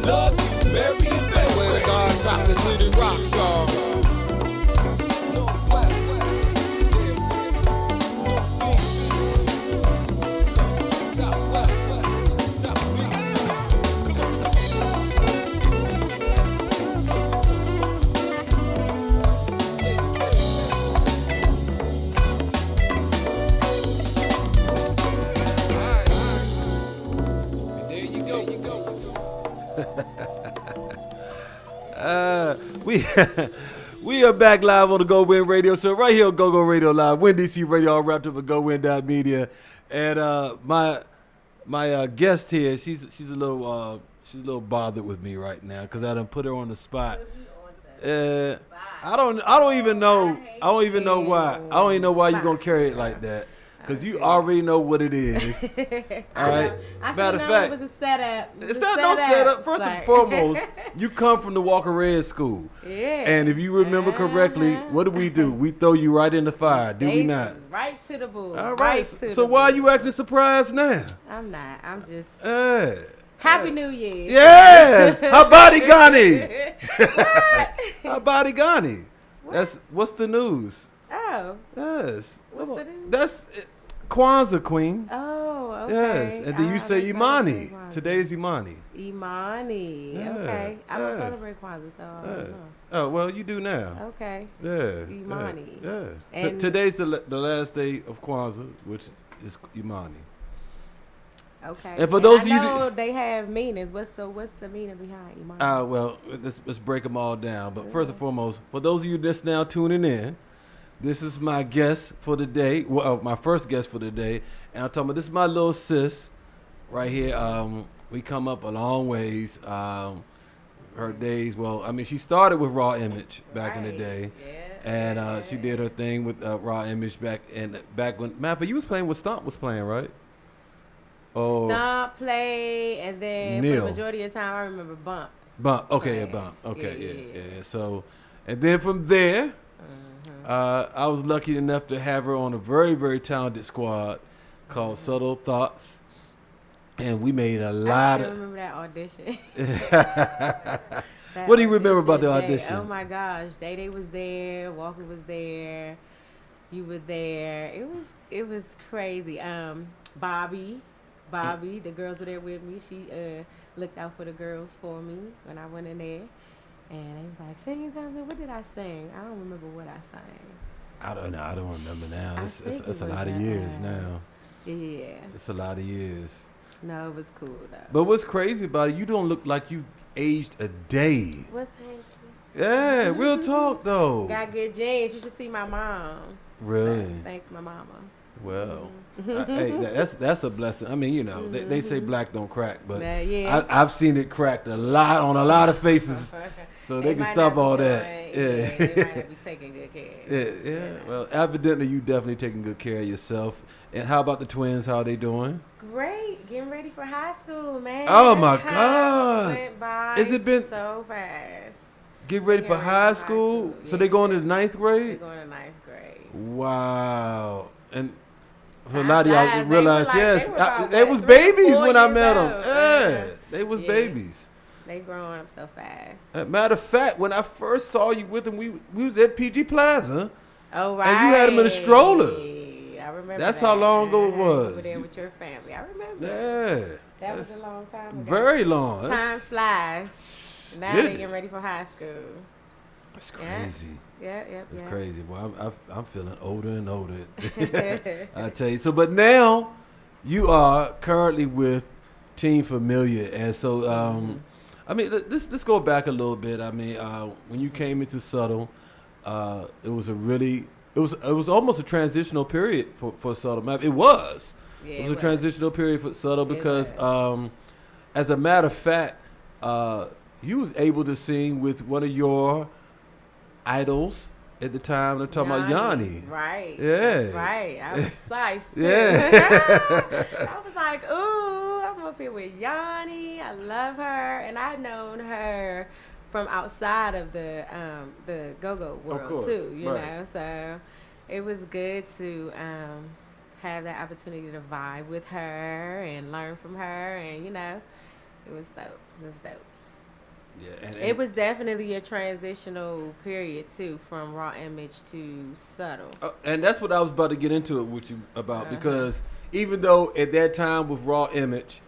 love you, Mary and baby. Swear to God, rock the city rock, y'all. We we are back live on the GoWIN Radio Show right here on GoGo Radio Live, Win DC Radio, all wrapped up at GoWin.media. And my guest here, she's a little bothered with me right now because I done put her on the spot. I don't even know why. I don't even know why you gonna carry it like that. Because you already know what it is. All right? Matter of fact, it was a setup. It's not no setup. First and foremost, you come from the Walker Red School. Yeah. And if you remember correctly, what do? We throw you right in the fire, do we not? Right to the bull. All right. So why are you acting surprised now? I'm not. I'm just. Happy New Year. Yes. Habari Ghani. Habari Ghani. What's the news? Oh. Yes. What's the news? That's Kwanzaa, Queen. Oh, okay. Yes. And then you say Imani. Today's Imani. Imani. Yeah. Okay. I don't celebrate Kwanzaa, so I don't know. Oh, well, you do now. Okay. Yeah. Imani. Yeah. And today's the last day of Kwanzaa, which is Imani. Okay. And for those of you know they have meanings. What's the meaning behind Imani? Well, let's break them all down. But first and foremost, for those of you that's now tuning in, this is my guest for the day. Well, my first guest for the day. And I'm talking about, this is my little sis right here. We come up a long ways. Her days, well, I mean, she started with Raw Image back in the day. Yeah. And she did her thing with Raw Image back when, matter of fact, you was playing with Stomp was playing, right? Oh, Stomp, Play, and then Neil. for the majority of the time, I remember Bump. Okay, yeah, Bump. Okay, yeah. So, and then from there, I was lucky enough to have her on a very, very talented squad called Subtle Thoughts, and we made a lot I remember that audition. What do you remember about the audition? Oh my gosh, Day was there, Walker was there, you were there. It was crazy. Bobby, the girls were there with me. She looked out for the girls for me when I went in there. And they was like, sing something. What did I sing? I don't remember what I sang. I don't know. I don't remember now. It's a lot of years now. Yeah. It's a lot of years. No, it was cool, though. But what's crazy about it, you don't look like you aged a day. Well, thank you. Yeah, real talk, though. Got good genes. You should see my mom. Really? So, thank my mama. Well, hey, that's a blessing. I mean, you know, they say black don't crack, but yeah. I've seen it cracked a lot on a lot of faces, so they can stop all that. Yeah, they might not be taking good care. Yeah. Well, evidently you definitely taking good care of yourself. And how about the twins? How are they doing? Great, getting ready for high school, man. Oh my God! Went by Has it been so fast? Get ready for high school. So they going to the 9th grade? They're going to 9th grade. Wow. And so a lot of y'all realize, yes, they was babies when I met them. Yeah, they was babies. They growing up so fast. Matter of fact, when I first saw you with them, we was at PG Plaza. Oh, right. And you had them in a stroller. I remember That's how long ago it was. You were there with your family. I remember. Yeah. That was a long time ago. Very long. Time flies. Now they're getting ready for high school. That's crazy. Yeah. It's crazy. Well, I'm feeling older and older. I tell you. So, but now you are currently with Team Familiar, and so I mean, let's go back a little bit. I mean, when you came into Subtle, it was almost a transitional period for Subtle. It was. Yeah, it was a transitional period for Subtle because, as a matter of fact, you was able to sing with one of your idols at the time. I'm talking about Yanni. Right. Yeah. That's right. I was psyched too. Yeah. I was like, ooh, I'm up here with Yanni. I love her. And I've known her from outside of the go-go world too, you know. So it was good to have that opportunity to vibe with her and learn from her, and you know, it was dope. Yeah, and It was definitely a transitional period too, from raw image to subtle. and that's what I was about to get into it with you about because even though at that time with raw image,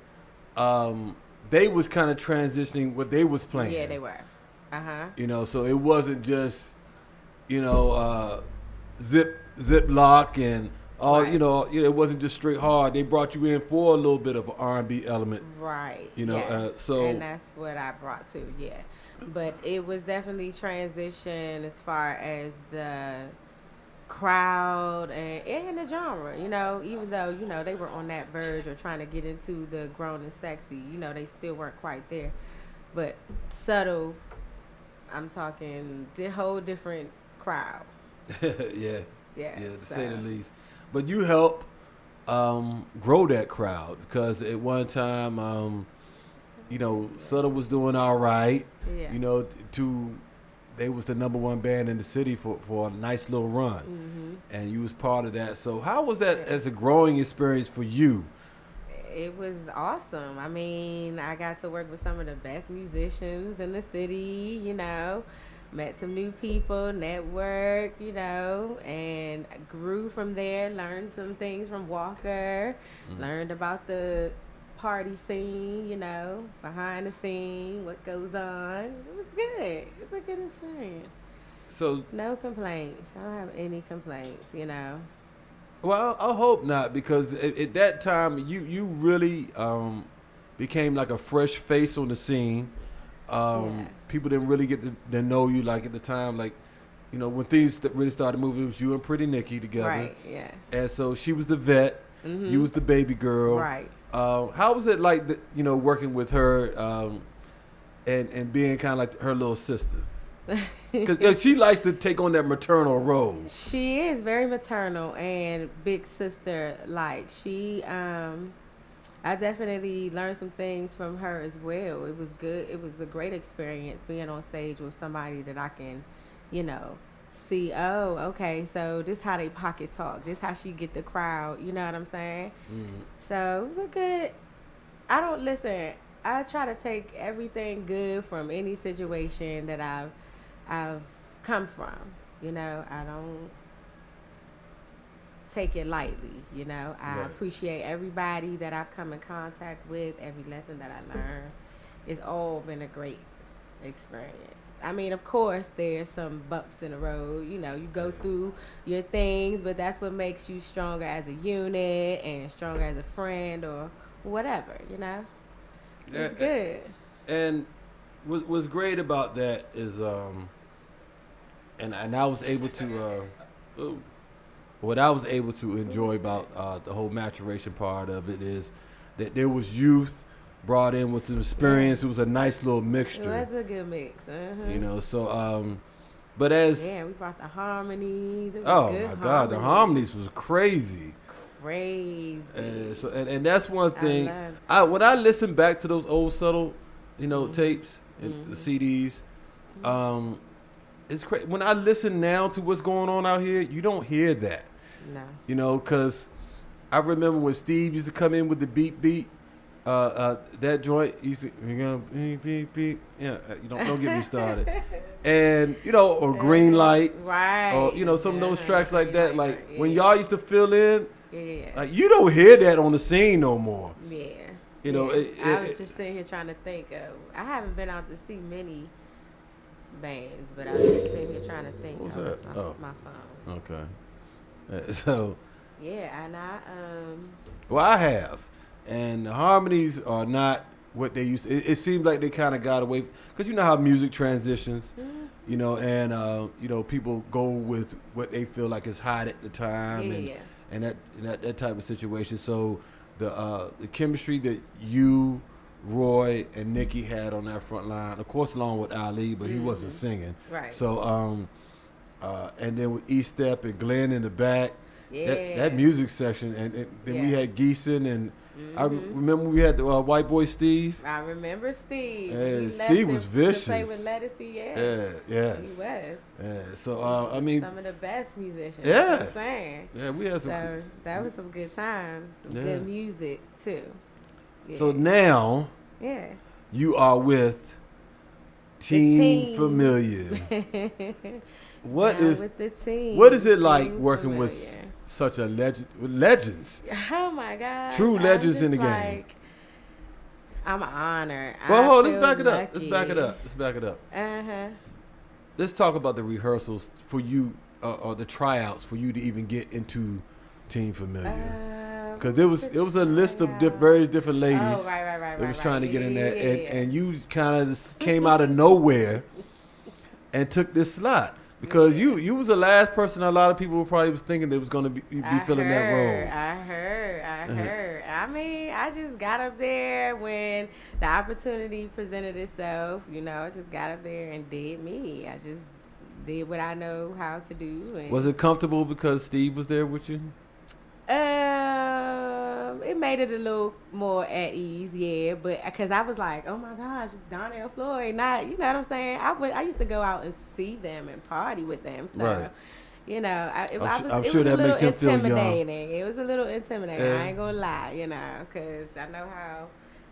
they was kind of transitioning what they was playing. Yeah, they were. You know, so it wasn't just, you know, zip lock and all. Right. You know, it wasn't just straight hard. They brought you in for a little bit of an R&B element. Right. You know, yeah. so and that's what I brought to. Yeah, but it was definitely transition as far as the crowd and the genre. You know, even though they were on that verge of trying to get into the grown and sexy, they still weren't quite there. But subtle, I'm talking the whole different crowd. yeah, Yeah, to so. say the least. But you help grow that crowd because at one time, Sutter was doing all right. Yeah. You know, they was the number one band in the city for a nice little run, and you was part of that. So how was that as a growing experience for you? It was awesome. I mean, I got to work with some of the best musicians in the city, met some new people, networked, and grew from there, learned some things from Walker, learned about the party scene, behind the scene, what goes on. It was good. It's a good experience. So no complaints. I don't have any complaints, Well, I hope not because at that time you really became like a fresh face on the scene. People didn't really get to know you like at the time, like when things really started moving. It was you and Pretty Nikki together, right? Yeah. And so she was the vet, you was the baby girl, right? How was it like, working with her and being kind of like her little sister? Because she likes to take on that maternal role. She is very maternal and big sister like. I definitely learned some things from her as well. It was good. It was a great experience being on stage with somebody that I can, see. Oh, okay. So this how they pocket talk. This how she get the crowd. You know what I'm saying? Mm-hmm. So it was a good. I try to take everything good from any situation that I've come from. I don't take it lightly. I appreciate everybody that I've come in contact with, every lesson that I learned. It's all been a great experience. I mean, of course, there's some bumps in the road. You go through your things, but that's what makes you stronger as a unit and stronger as a friend or whatever, It's good. And what's great about that is, and I was able to, what I was able to enjoy about the whole maturation part of it is that there was youth brought in with some experience. It was a nice little mixture. It was a good mix. So but as we brought the harmonies. It was oh good my God, the harmonies was crazy. And that's one thing. When I listen back to those old subtle, tapes and the CDs, it's crazy. When I listen now to what's going on out here, you don't hear that. No. Because I remember when Steve used to come in with the beat. That joint used to beep. Yeah, don't get me started. And or Green Light, right? Or some of those tracks like that. Like when y'all used to fill in, yeah. Like you don't hear that on the scene no more. Yeah. I was just sitting here trying to think of. I haven't been out to see many bands, but I was just sitting here trying to think. What was that? My phone. Okay. So. Yeah, and Well, I have. And the harmonies are not what they used to. It seems like they kind of got away because you know how music transitions, and people go with what they feel like is hot at the time, and that type of situation. So the chemistry that you, Roy, and Nikki had on that front line, of course, along with Ali, but he wasn't singing. Right. So and then with E Step and Glenn in the back, that music section, and then we had Geeson and. I remember we had the white boy Steve. I remember Steve. Yeah, Steve was vicious. To play with Lettucey, yes. He was. Yeah, so I mean, some of the best musicians. Yeah, that's what I'm saying. Yeah, we had some. So that was some good times, some good music too. Yeah. So now, you are with Team Familiar. What Down is with the team? what is it like Team working with Familiar. such a legends? Oh my gosh. True I'm legends in just the game. like, I'm honored. Well, I hold. Let's feel back it up. lucky. Let's back it up. Let's back it up. Uh-huh. Let's talk about the rehearsals for you, or the tryouts for you to even get into Team Familiar. Because it was a list of various different ladies. Oh, right. That was trying to get in there, Yeah. and you kind of came out of nowhere and took this slot because you was the last person a lot of people probably was thinking they was going to be filling that role. I heard. I mean, I just got up there when the opportunity presented itself. You know, I just got up there and did me. I just did what I know how to do. And Was it comfortable because Steve was there with you? It made it a little more at ease, yeah. But because I was like, oh my gosh, Donnell Floyd, not, you know what I'm saying? I used to go out and see them and party with them, so Right. you know, I'm it sure was that a little makes him feel young. intimidating. It was a little intimidating. Yeah. I ain't gonna lie, you know, because I know how,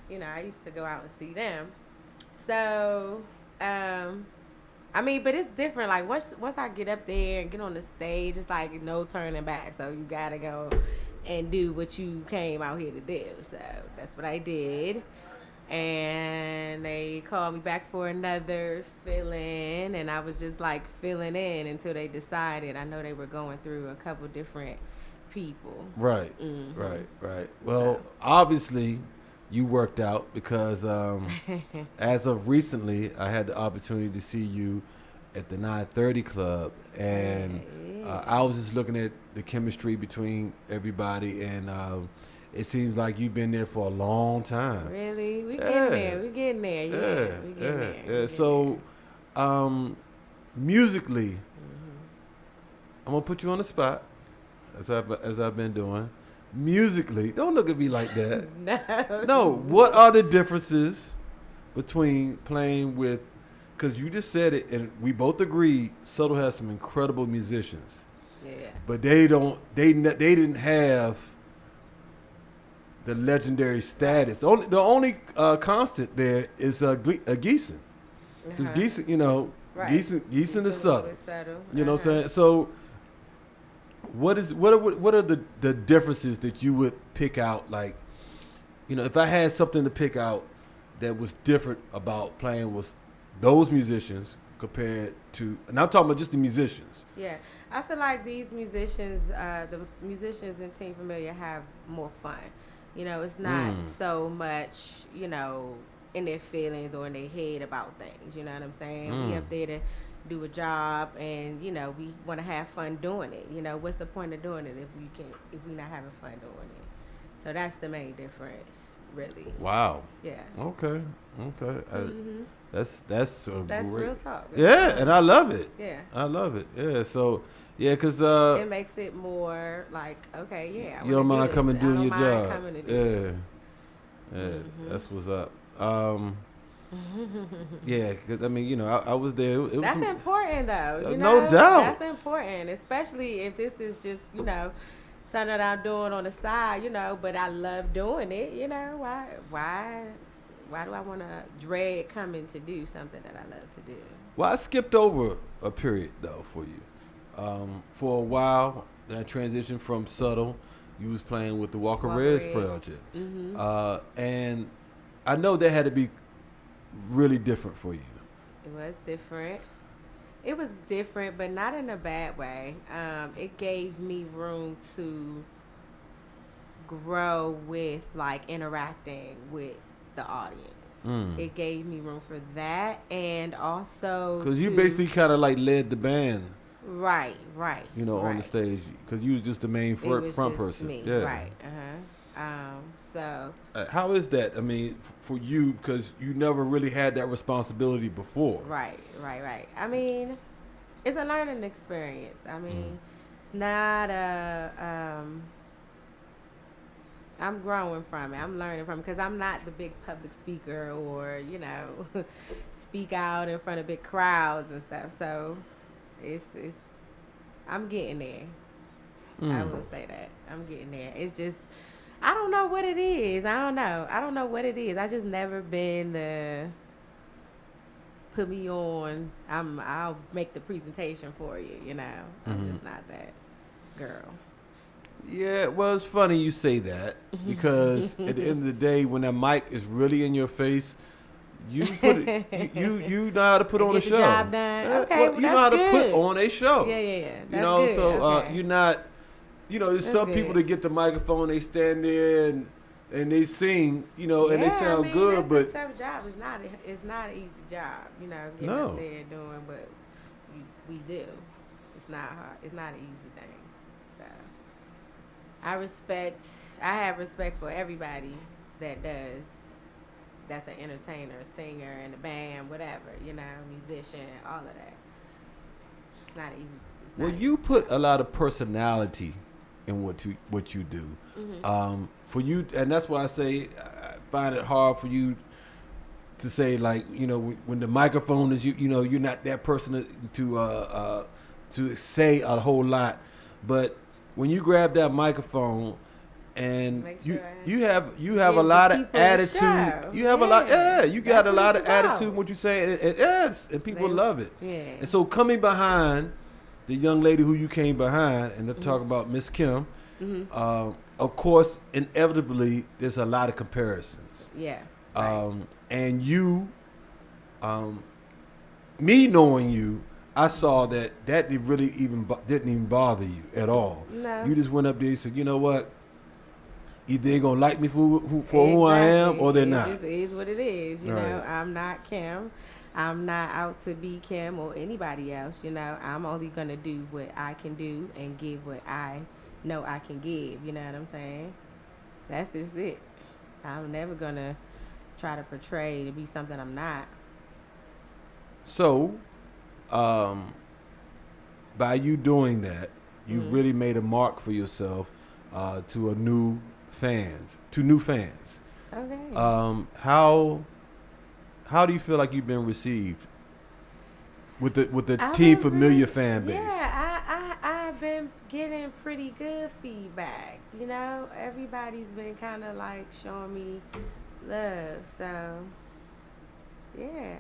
you know, I used to go out and see them. So, I mean, but it's different. Like once I get up there and get on the stage, it's like no turning back. So you gotta go and do what you came out here to do. So that's what I did. And they called me back for another fill-in, and I was just like filling in until they decided. I know they were going through a couple different people. Right, Mm-hmm. right. Well, obviously, you worked out because as of recently, I had the opportunity to see you at the 930 Club, and I was just looking at the chemistry between everybody, and it seems like you've been there for a long time. Really? We Yeah. getting there. Yeah, we getting there. Yeah. So, musically, I'm gonna put you on the spot, as I've been doing. Musically, don't look at me like that. No. What are the differences between playing with? Because you just said it, and we both agreed. Subtle has some incredible musicians. Yeah. But they don't. They didn't have the legendary status. The only constant there is Geeson. Because Geeson, you know, Right. Geeson is subtle. Subtle. You know what I'm saying? So, what are the differences that you would pick out? Like, you know, if I had something to pick out that was different about playing with those musicians compared to, and I'm talking about just the musicians. Yeah, I feel like these musicians, the musicians in Team Familiar have more fun. You know, it's not so much, you know, in their feelings or in their head about things. You know what I'm saying? We up there to do a job, and you know, we want to have fun doing it. You know, what's the point of doing it if we're not having fun doing it? So that's the main difference, really. Wow. Yeah. Okay. That's That's great. real talk. Yeah, and I love it. Yeah. I love it. Yeah. So, yeah, because It makes it more like, okay, yeah. I you don't wanna mind do coming this. doing I your don't mind job. coming to do this. Yeah. That's what's up. Yeah, because I mean, you know, I was there. It was That's important, though. You no know? doubt. That's important, especially if this is just, you know, something that I'm doing on the side, you know, but I love doing it, you know. Why do I want to dread coming to do something that I love to do? Well, I skipped over a period though for you. For a while, that transition from Subtle, you was playing with the Walker Reds project, and I know that had to be really different for you. It was different. It was different, but not in a bad way. It gave me room to grow with, like, interacting with the audience. It gave me room for that, and also Because you basically kind of like led the band, right, you know, on the stage. Because you was just the main it was front just person. me, Yeah. right? So How is that? I mean, for you, because you never really had that responsibility before. right. I mean, it's a learning experience. I mean, it's not a. I'm growing from it. I'm learning from it because I'm not the big public speaker or, you know, speak out in front of big crowds and stuff. So it's I'm getting there. I will say that. I'm getting there. It's just, I don't know what it is. I don't know what it is. I just never been put me on. I'll make the presentation for you. You know, I'm just not that girl. Yeah, well, it's funny you say that because at the end of the day, when that mic is really in your face, you put it, you know how to put on a Get show. the job done. Okay, well, well, you know that's how to good. put on a show. Yeah. You That's know, good. so Okay. you're not. You know, there's That's some people good. that get the microphone, they stand there and they sing, you know, and they sound I mean, good, but that's a tough job. It's not an easy job. You know, getting No. up there doing what we do. It's not hard. It's not an easy thing. So I have respect for everybody that does. That's an entertainer, singer, in a band, whatever. You know, musician, all of that. It's not easy. It's not well, easy. you put a lot of personality in what you do. For you, and that's why I say I find it hard for you to say, like, you know, when the microphone is you know, you're not that person to say a whole lot, but when you grab that microphone and Make sure you have a give the lot of people a attitude. show. You have a lot. Yeah, you got That's a what lot it's of attitude in about. what you say, and yes, and people They- love it. Yeah. And so coming behind the young lady who you came behind, and to talk about Miss Kim, of course, inevitably, there's a lot of comparisons. Yeah. Right. And you, me knowing you, I saw that didn't really didn't even bother you at all. No. You just went up there and said, you know what? Either they're gonna like me for who I am, or they're not. It just is what it is. You Right. know, I'm not Kim. I'm not out to be Kim or anybody else. You know, I'm only gonna do what I can do and give what I know I can give. You know what I'm saying? That's just it. I'm never gonna try to portray to be something I'm not. So, by you doing that, you've really made a mark for yourself to new fans. Okay. How do you feel like you've been received with the I've Team been Familiar pretty- fan base? Yeah, I've been getting pretty good feedback. You know, everybody's been kind of like showing me love. So yeah,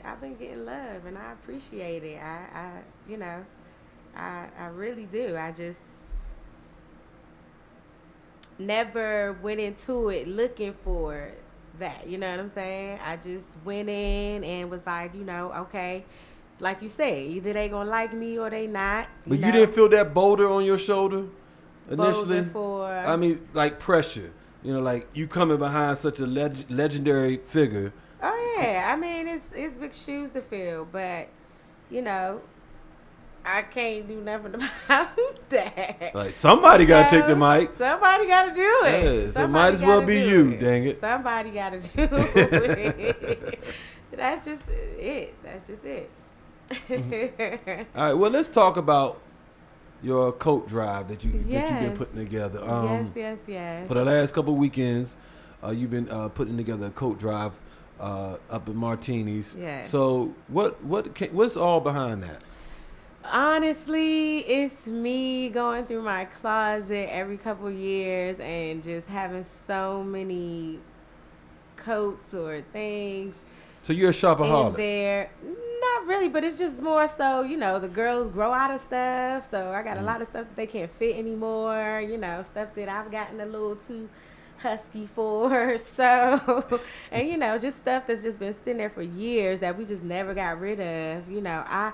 I've been getting love, and I appreciate it. I really do. I just never went into it looking for that. You know what I'm saying? I just went in and was like, you know, okay, like you say, either they gonna like me or they not. But know? you didn't feel that boulder on your shoulder initially? Boulder for. I mean, like pressure. You know, like you coming behind such a legendary figure. Oh yeah, I mean it's big shoes to fill, but you know, I can't do nothing about that. Like somebody got to You take the know? mic. Somebody got to do it. Yeah, so it Somebody might as well gotta be do you, it. dang it. Somebody got to do it. That's just it. That's just it. All right, well, let's talk about your coat drive that you've been Yes. putting together. Yes. For the last couple of weekends, you've been putting together a coat drive up in Martini's. Yes. So what's all behind that? Honestly, it's me going through my closet every couple years and just having so many coats or things So you're a in shopaholic. there. Not really, but it's just more so, you know, the girls grow out of stuff. So I got a lot of stuff that they can't fit anymore. You know, stuff that I've gotten a little too husky for. So, and you know, just stuff that's just been sitting there for years that we just never got rid of. You know, I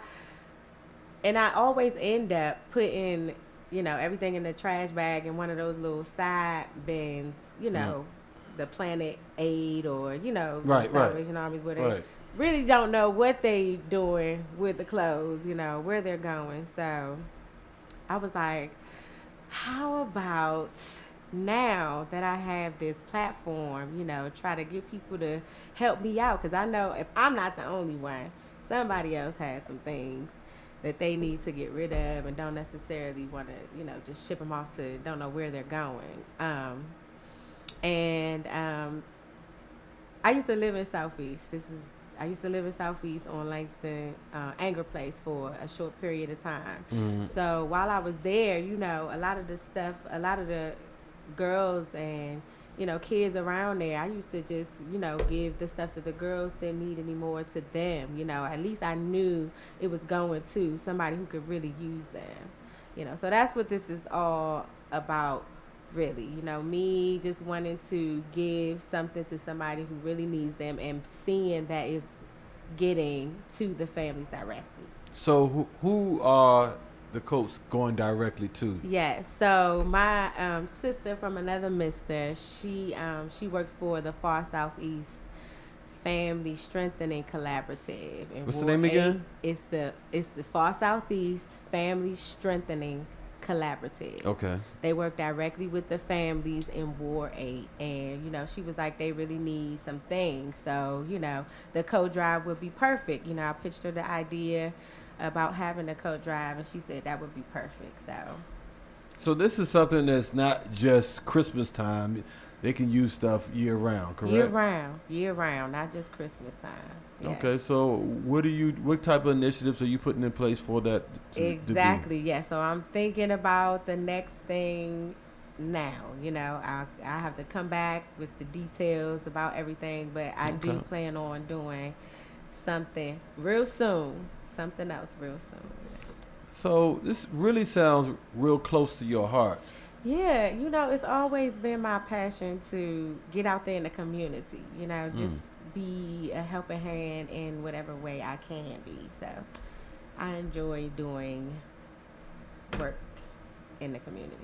always end up putting, you know, everything in the trash bag in one of those little side bins, you know, the Planet Aid or, you know, Right, the right. Salvation Armies, where they Right. really don't know what they doing with the clothes, you know, where they're going. So I was like, how about now that I have this platform, you know, try to get people to help me out? Because I know if I'm not the only one, somebody else has some things that they need to get rid of and don't necessarily want to, you know, just ship them off to don't know where they're going. I used to live in Southeast. I used to live in Southeast on Langston Anger Place for a short period of time. So while I was there, you know, a lot of the girls and, kids around there. I used to just, give the stuff that the girls didn't need anymore to them. At least I knew it was going to somebody who could really use them. So that's what this is all about, really. Me just wanting to give something to somebody who really needs them and seeing that it's getting to the families directly. So who are the coats going directly to? Yes. So my sister from another mister, she works for the Far Southeast Family Strengthening Collaborative. And what's the name again? It's the Far Southeast Family Strengthening Collaborative. Okay. They work directly with the families in Ward 8, and she was like, they really need some things. So the coat drive would be perfect. I pitched her the idea about having a coat drive, and she said that would be perfect. So this is something that's not just Christmas time. They can use stuff year round, correct? Year round, not just Christmas time. Yes. Okay, so what type of initiatives are you putting in place for that? Exactly. Yeah. So I'm thinking about the next thing now. I have to come back with the details about everything, but I do plan on doing something real soon. Something else real soon. So this really sounds real close to your heart. Yeah, it's always been my passion to get out there in the community, just be a helping hand in whatever way I can be. So I enjoy doing work in the community,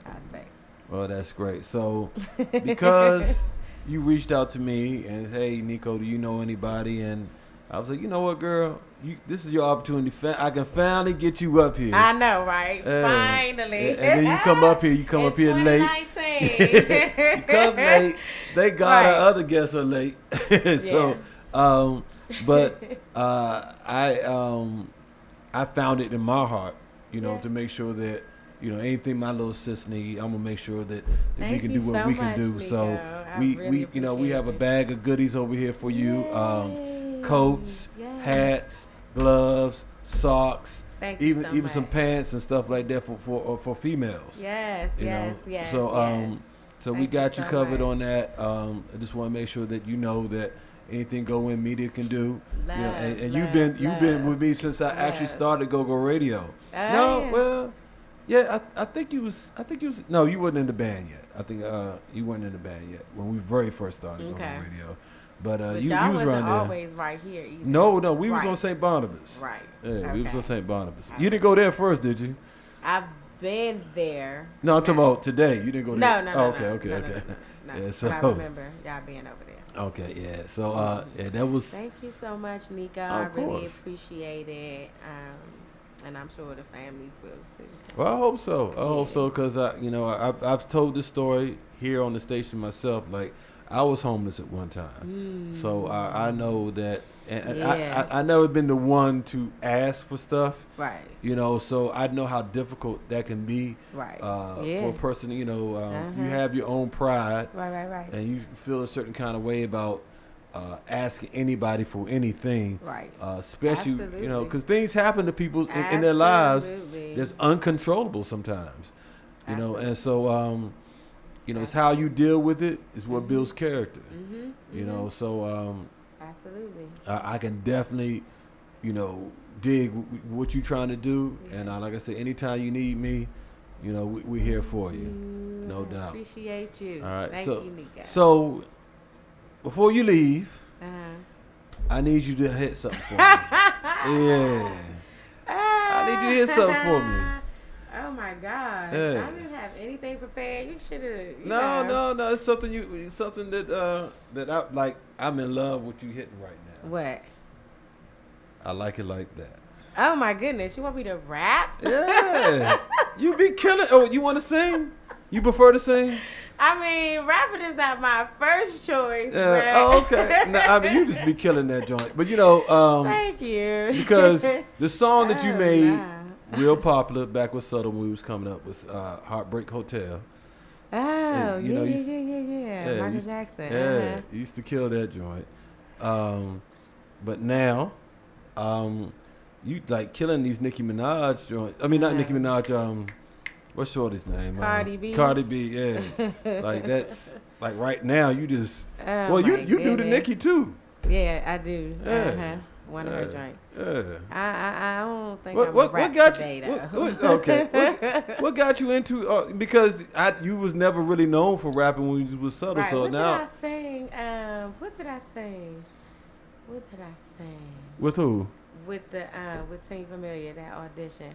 I say. Well, that's great. So because you reached out to me and, hey, Nico, do you know anybody? And I was like, you know what, girl? This is your opportunity. I can finally get you up here. I know, right? Finally. And then you come up here. You come up here late. You come late. Thank God our other guests are late. So, I found it in my heart, to make sure that, anything my little sis need, I'm gonna make sure that we can do what we can do. Nico. So we have a bag of goodies over here for you. Coats, hats, gloves, socks, even some pants and stuff like that for females. Yes. So we got you covered on that. I just want to make sure that you know that anything GoWIN Media can do. You've been with me since I actually started Go Radio. I think you was. No, you wasn't in the band yet. I think you weren't in the band yet when we very first started Go Radio. But you y'all was around there. Always right here either. No, we was on St. Barnabas. Right. Yeah, we was on St. Barnabas. You didn't go there first, did you? I've been there. No, I'm talking about today. You didn't go there. No. Okay. No. Yeah, so I remember y'all being over there. Okay, yeah. So that was. Thank you so much, Nico. I really appreciate it. And I'm sure the families will too. So. Well, I hope so. Because I've told this story here on the station myself. Like, I was homeless at one time, so I know that, and I never been the one to ask for stuff, right? So I know how difficult that can be, right? For a person, you have your own pride, right, and you feel a certain kind of way about asking anybody for anything, right? Especially because things happen to people in their lives that's uncontrollable sometimes, and so. It's how you deal with it is what builds character. So absolutely. I can definitely, dig what you're trying to do, and like I said, anytime you need me, we're here for you, no doubt. Appreciate you. All right, Thank you, Nico. So before you leave, I need you to hit something for me. Yeah, I need you to hit something for me. Oh my God! Yeah. I didn't have anything prepared. You should have. No. It's something that I like. I'm in love with you hitting right now. What? I like it like that. Oh my goodness! You want me to rap? Yeah. You be killing. Oh, you want to sing? You prefer to sing? I mean, rapping is not my first choice. Yeah. Oh, okay. No, you just be killing that joint. But thank you. Because the song that you made. Real popular back with Subtle when we was coming up was Heartbreak Hotel. Oh, and, yeah. Michael Jackson. Yeah, used to kill that joint. But now, you like killing these Nicki Minaj joints. I mean, not Nicki Minaj. What's Shorty's name? Cardi B. Cardi B, yeah. Like that's like right now you just Oh, you my do the goodness. Nicki too. Yeah, I do. Yeah. One of her drinks. Yeah. I don't think I'm What a rap got today, you? though. Okay. What got you into? Because you was never really known for rapping when you was subtle. Right. So What now did I sing? What did I sing? What did I sing? with who? With Team Familiar, that audition.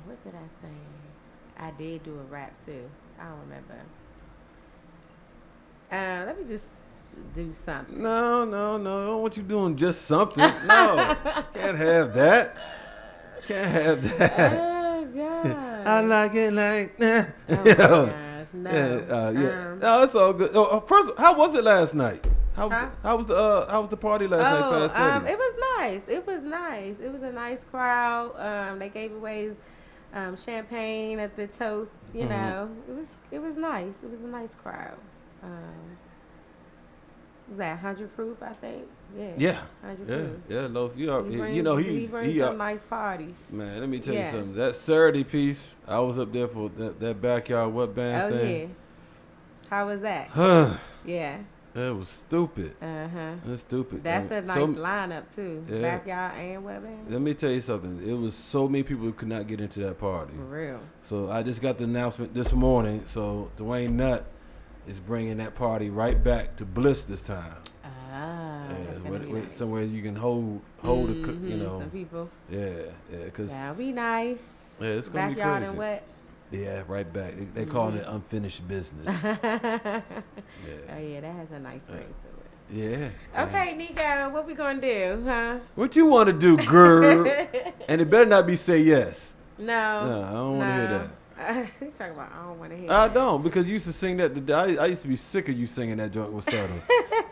What did I sing? I did do a rap too. I don't remember. Let me just do something. No. I don't want you doing just something. No, can't have that. Can't have that. Oh God. I like it like that. Oh my gosh, no. Yeah. No, it's all good. First, how was it last night? How was the party last night? Fast Eddie's? It was nice. It was nice. It was a nice crowd. They gave away champagne at the toast. You know, it was nice. It was a nice crowd. Was that 100 proof? I think. Yeah. 100 proof. Yeah. Los, He he's brings some nice parties. Man, let me tell you something. That Saturday piece, I was up there for that backyard what band thing. Oh yeah. How was that? Yeah. It was stupid. It's stupid. That's a nice lineup too. Yeah. Backyard and what band? Let me tell you something. It was so many people who could not get into that party. For real. So I just got the announcement this morning. So Dwayne Nutt is bringing that party right back to Bliss this time. That's gonna be nice. Somewhere you can hold some people. Yeah, cause That'll be nice. Yeah, it's gonna be Backyard crazy. and what? Yeah, right back. They calling it unfinished business. Oh yeah, that has a nice ring to it. Yeah. Okay, Nico, what we gonna do, huh? What you want to do, girl? And it better not be say yes. No, I don't want to hear that. He's talking about I don't want to hear I that. don't, because you used to sing that. I used to be sick of you singing that joint with Subtle.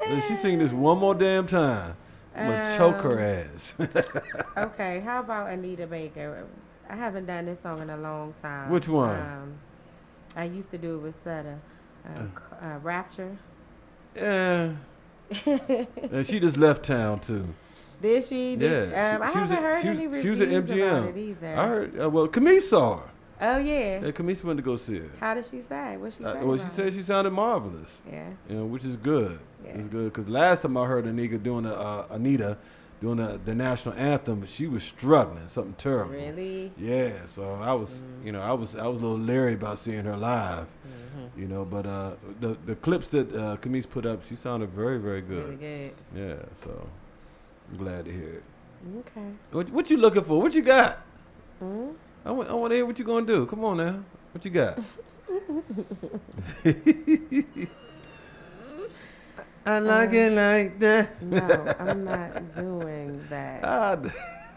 If she sing this one more damn time, I'm gonna choke her ass. Okay, how about Anita Baker? I haven't done this song in a long time. Which one? I used to do it with Sutter. Rapture. Yeah. And she just left town too. Did she? Yeah. I haven't heard any reviews she was at MGM. about it either. I heard. Well, Camise saw her. Oh yeah. Yeah, Camise went to go see her. How did she say? What she say? Well, she said she sounded marvelous. Yeah. You know, which is good. Yeah. It's good because last time I heard Anita doing the national anthem, she was struggling, something terrible. Really? Yeah. So I was, I was a little leery about seeing her live. You know, but the clips that Camise put up, she sounded very, very good. Really good. Yeah. So I'm glad to hear it. Okay. What you looking for? What you got? Mm-hmm. I want to hear what you gonna do. Come on now. What you got? I like it like that. No, I'm not doing that.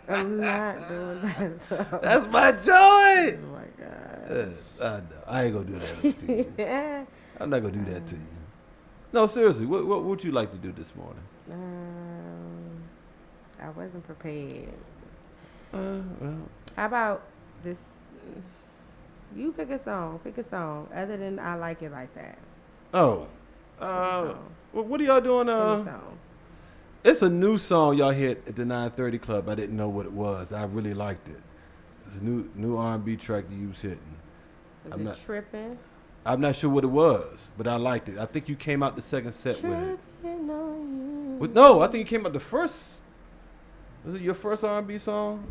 I'm not doing that. So. That's my joy. Oh my gosh. I know. I ain't gonna do that to you. Yeah. I'm not gonna do that to you. No, seriously. What would you like to do this morning? I wasn't prepared. Well. How about this? You pick a song. Pick a song other than I Like It Like That. Oh. What are y'all doing? Song. It's a new song y'all hit at the 930 Club. I didn't know what it was. I really liked it. It's a new R&B track that you was hitting. Was it Trippin'? I'm not sure what it was, but I liked it. I think you came out the second set with it. On you. No, I think you came out the first. Was it your first R&B song?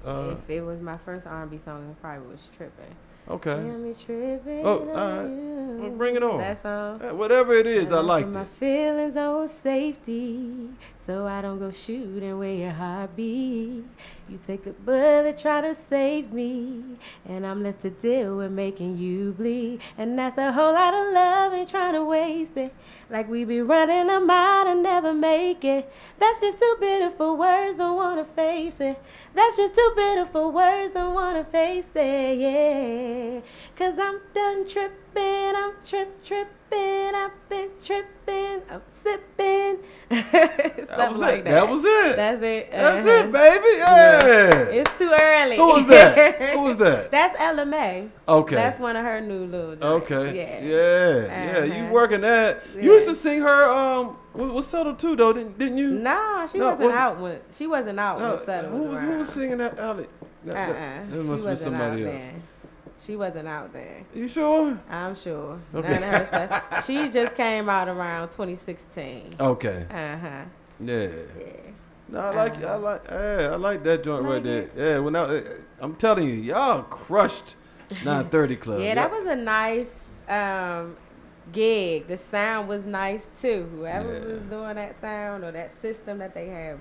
If it was my first R&B song, it probably was Trippin'. Okay. Got me tripping Oh, all right. on Well, you. bring it on. That song. Whatever it is, I liked My it. feelings on safety, so I don't go shooting where your heart beat. You take the bullet, try to save me, and I'm left to deal with making you bleed. And that's a whole lot of love, ain't trying to waste it. Like we be running them out and never make it. That's just too bitter for words, don't wanna face it. That's just too bitter for words, don't wanna face it, yeah. 'Cause I'm done tripping, I'm tripping, I've been tripping, I'm sipping. Something like that. That was it. That's it. That's it, baby. Yeah. It's too early. Who was that? Who was that? That's Ella May. Okay. That's one of her new little joints. Okay. Yeah. You working that? Yeah. You used to sing her. Was Subtle too though? Didn't you? No, she No, wasn't was it- out when Sutter who was around. was singing that? Alley? That She must be wasn't out somebody else. there. She wasn't out there. You sure? I'm sure. Okay. None of her stuff. She just came out around 2016. Okay. Uh-huh. Yeah. Yeah. No, I like I like that joint Like right there. it? Yeah, when I'm telling you, y'all crushed 930 Club. Yeah, that was a nice gig. The sound was nice too. Whoever Yeah. was doing that sound or that system that they had.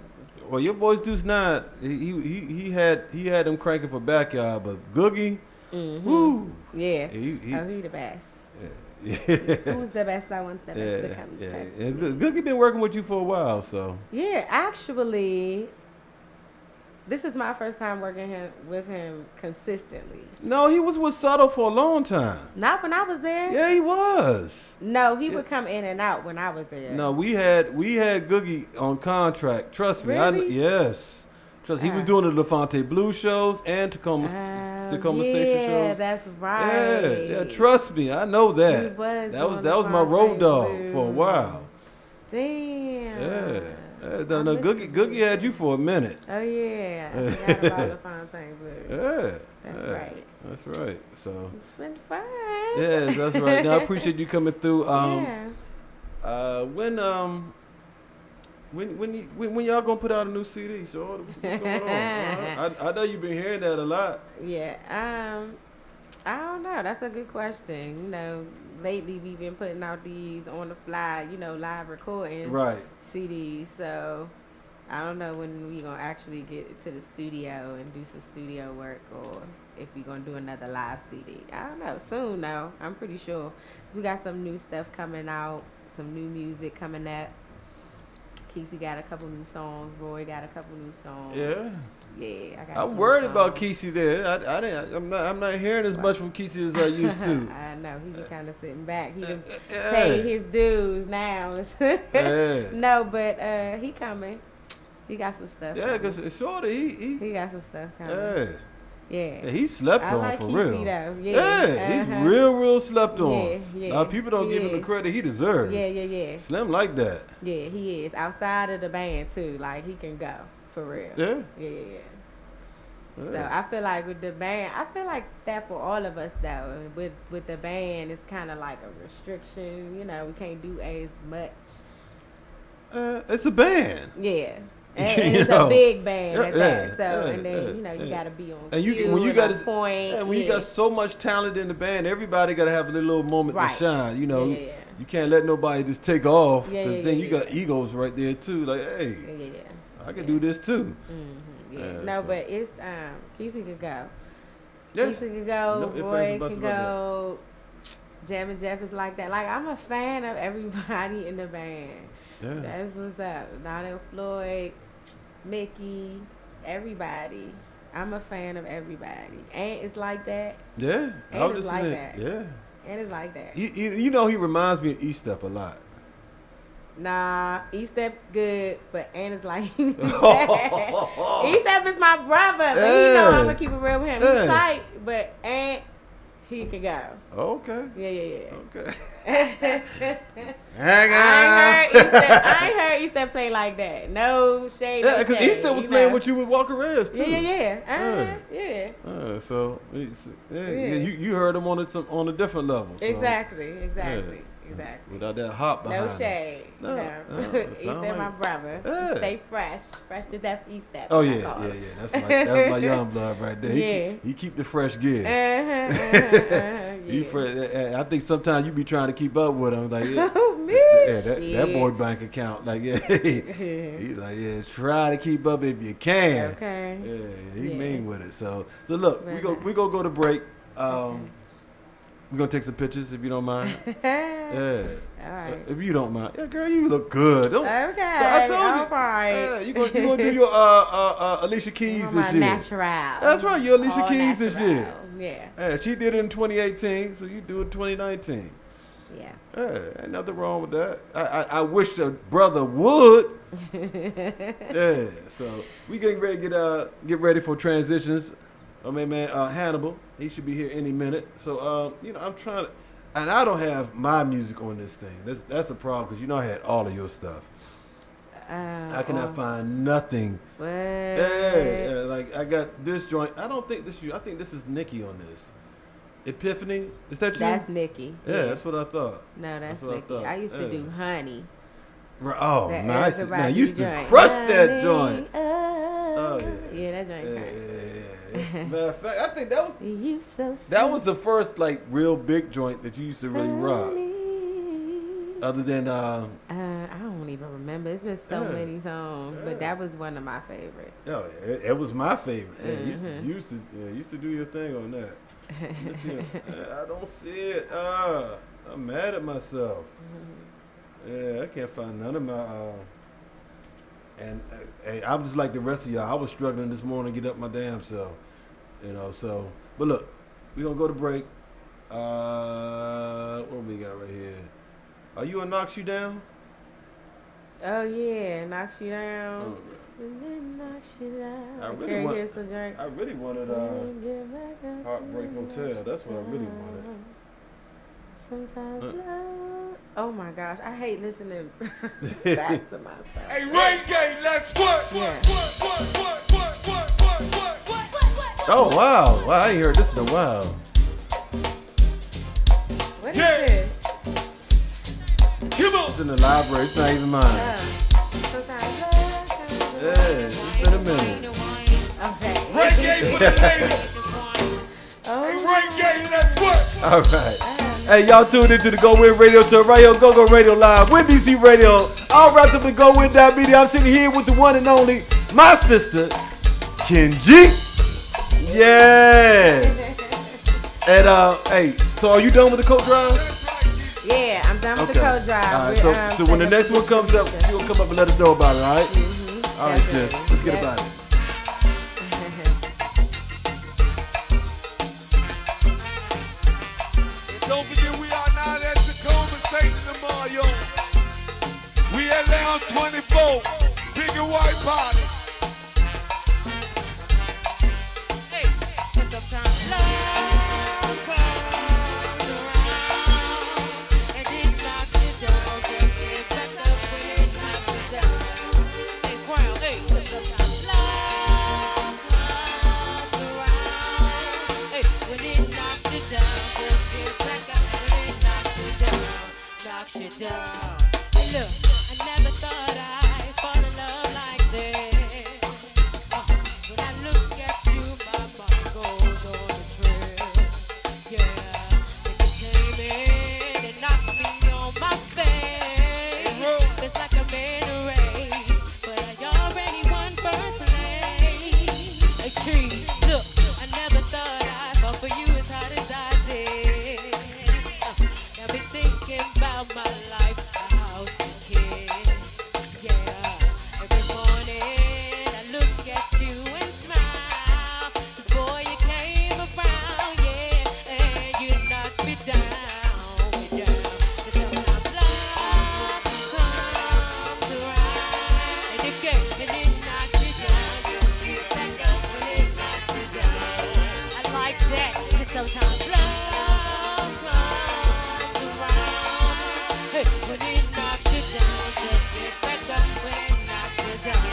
Well, your boys Deuce 9, he had them cranking for Backyard, but Googie, woo. Yeah. He the best. yeah. Who's the best? I want the best to come yeah. test And me. Googie been working with you for a while, so. Yeah, actually, this is my first time working with him consistently. No, he was with Subtle for a long time. Not when I was there. Yeah, he was. No, he would come in and out when I was there. No, we had Googie on contract. Trust me. Really? Yes. Trust. He was doing the LaFonte Blues shows and Tacoma Station shows. Yeah, that's right. Yeah. Trust me, I know that. He was that was doing my road LaFonte dog Blues. for a while. Damn. Yeah. I No, missed Googie had you for a minute. Oh yeah, I forgot about the Fontaine Blues. Yeah. That's yeah, right. That's right. So. It's been fun. Yeah, that's right. Now I appreciate you coming through. Yeah. When y'all gonna put out a new CD? So what's going on? I know you've been hearing that a lot. Yeah. I don't know. That's a good question. You know, lately we've been putting out these on the fly, live recording Right. CDs. So I don't know when we gonna actually get to the studio and do some studio work, or if we gonna do another live CD. I don't know. Soon though. I'm pretty sure. 'Cause we got some new stuff coming out, some new music coming up. Kesey got a couple new songs. Roy got a couple new songs. Yeah. Yeah, I got. I'm some worried new about songs. Kesey there. I'm not hearing as much from Kesey as I used to. I know he be kind of sitting back. He can yeah. pay his dues now. Yeah. No, but he coming. He got some stuff. Yeah, coming. because Shorty, He got some stuff coming. yeah. Yeah. He slept I on like for Kesey real. though. Yeah. Yeah, Uh-huh. he's real slept on. Yeah. Now people don't give him the is. credit he deserves. Yeah. Slim like that. Yeah, he is. Outside of the band too. Like he can go for real. Yeah. Yeah. So Yeah. I feel like with the band, I feel like that for all of us though. With the band, it's kind of like a restriction. We can't do as much. It's a band. Yeah. You And it's know. a big band at Yeah, that. So yeah, and then yeah, you yeah. gotta be on And cue when you and got on point. when you got so much talent in the band, everybody got to have a little moment Right. to shine. Yeah. You can't let nobody just take off Yeah, because yeah, then yeah, you got yeah. egos right there too. Like, hey, Yeah. I can do this too. Yeah. Yeah, No, so- but it's Kesey could go. Yeah. Kesey could go. No ifs, ands, or Roy buts can about that. go. Jam and Jeff is like that. Like I'm a fan of everybody in the band. Yeah. That's what's up. Donald Floyd, Mickey, everybody. I'm a fan of everybody. And it's like that. Yeah. And I was it's just like saying, that. yeah. And it's like that. He reminds me of E-Step a lot. Nah, E-Step's good, but Ant is like E-Step is my brother, but Yeah. I'm gonna keep it real with him. Yeah. He's tight, but Ant, he can go. Okay. Yeah. Okay. I ain't heard E-Step play like that. No shade. Yeah, no because shade, E-Step was you playing know. with you with Walker Reyes too. Yeah. So you heard him on a different level. So, Exactly. Without that hop behind No him. shade. No, it sound E-Step, my like- brother. Yeah. Fresh to death. E-Step. Oh I yeah. call him. That's my young blood right there. Yeah. He keep the fresh gear. He Yeah. fresh. I think sometimes you be trying to keep up with him, like Oh, man. that boy bank account, like he like try to keep up if you can. Okay. Yeah, he Yeah. mean with it. So look, we gonna go to break. We're gonna take some pictures if you don't mind. Yeah. All right. If you don't mind. Yeah, girl, you look good. Okay. I told you. All right. Yeah, you gonna do your Alicia Keys I'm this a year. natural. That's right, you're Alicia All Keys this natural. year. Yeah. Yeah, she did it in 2018, so you do it 2019. Yeah. Yeah, ain't nothing wrong with that. I wish a brother would. Yeah, so we getting ready to get ready for transitions. I mean, man, Hannibal, he should be here any minute. So, I'm trying to, and I don't have my music on this thing. That's a problem because I had all of your stuff. I cannot find nothing. What? Hey, like I got this joint. I don't think this you. I think this is Nikki on this. Epiphany. Is that you? That's Nikki. Yeah, that's what I thought. No, that's what I Nikki. thought. I used to do Honey. Oh, That nice. Erykah Man, I Badu used to joint. crush that Honey, joint. Oh, yeah. Yeah, that joint. Yeah. Matter of fact, I think that was You so sweet. that was the first like real big joint that you used to really rock. Honey. Other than I don't even remember. It's been so Yeah. many songs, but that was one of my favorites. oh, it was my favorite. Yeah, Mm-hmm. used to do your thing on that. Let's see. I don't see it. I'm mad at myself. Yeah, I can't find none of my. And hey, I'm just like the rest of y'all. I was struggling this morning to get up my damn self. So. But look, we gonna go to break. What we got right here? Are you a Knocks You Down? Oh yeah, knocks you down. Oh, And then knocks you down. I really Carrie want- Hilson joint. I really wanted Heartbreak Hotel. That's what I really wanted. Sometimes love. Oh my gosh, I hate listening back to myself. Hey, Rain Gang, let's work. Yeah. Oh wow! I ain't heard this in a while. What is Yeah. this? Come on. It's in the library. It's not even mine. Sometimes love. Yeah, it's been a minute. Okay. Rain Gang for the ladies. Oh. Hey, Rain Gang, let's work. All right. Hey, y'all tuned into the GoWIN Radio Show right here on GoGo Radio Live with DC Radio. All wrapped up in GoWIN.media. I'm sitting here with the one and only, my sister, Kenji. Yeah. And, hey, so are you done with the coat drive? Yeah, I'm done with the code drive. All right, so when the next one comes up, you'll come up and let us know about it, all right? All right, sis. Let's get about it. Don't forget we are now at Tacoma Station tomorrow, yo. We at Lounge 24, big and white party. Hey, but sometimes love comes around and it knocks you down. Just get back up when it knocks you down. Hey, Crown, hey, but sometimes love comes around. Hey, when it knocks you down, just get back up when it knocks you down. Knocks you down. Hey, look, I never thought I'd fall in love like this. When I look at you, my mind goes on a trip. Yeah, if you came in and knocked me on my face, it's like I'm in a race, but I already won first place. Hey, Tree, look, I never thought I'd fall for you as hard as I did. Got me thinking about my life, the house and kids. Yeah, every morning I look at you and smile. Boy, you came around, yeah, and you knocked me down, me down. But sometimes love comes around, and it knocks you down. Just get back up when it knocks you down. I like that, 'cause sometimes love comes around. Hey, when it knocks you down, just get back up when it knocks you down.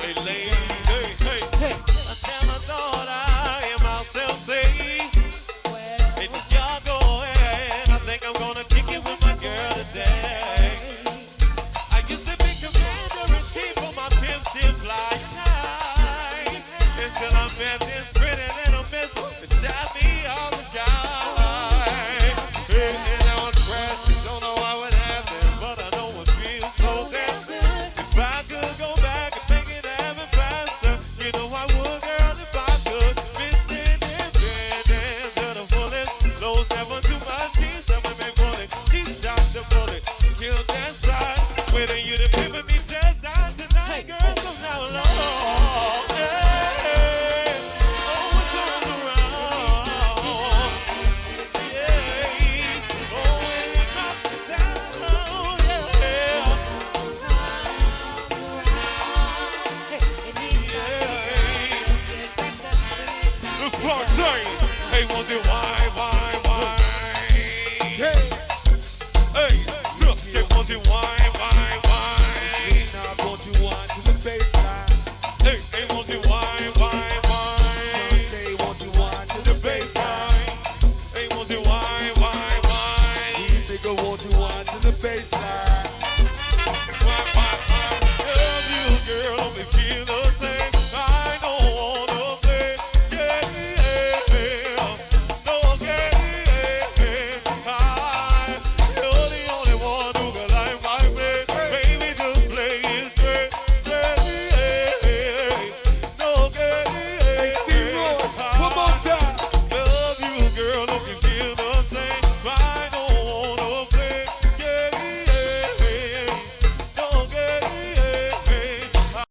Hey, ladies, hey. Hey, I never thought I am myself safe. well, And y'all go ahead. I think I'm gonna kick it with my girl today. I used to be commander-in-chief on my pimp ship flying high. Until I met this pretty little miss beside me on the sky. Hey, and I was crashing, don't know how it happened, but I know it feels so damn good. If I could go back and make it happen faster, you know I would, girl, if I could. Missing and bending to the fullest, blows never too much. She's a women bullet, she shot the bullet, killed that side. Sweating you to pivot me just down tonight, girl, so now long. Hey, oh, it comes around. Yeah, oh, it knocks you down. Yeah. The Spark saying, hey, won't it why? Hey, look, they want it why? Now, won't nigga, won't you wind to the baseline?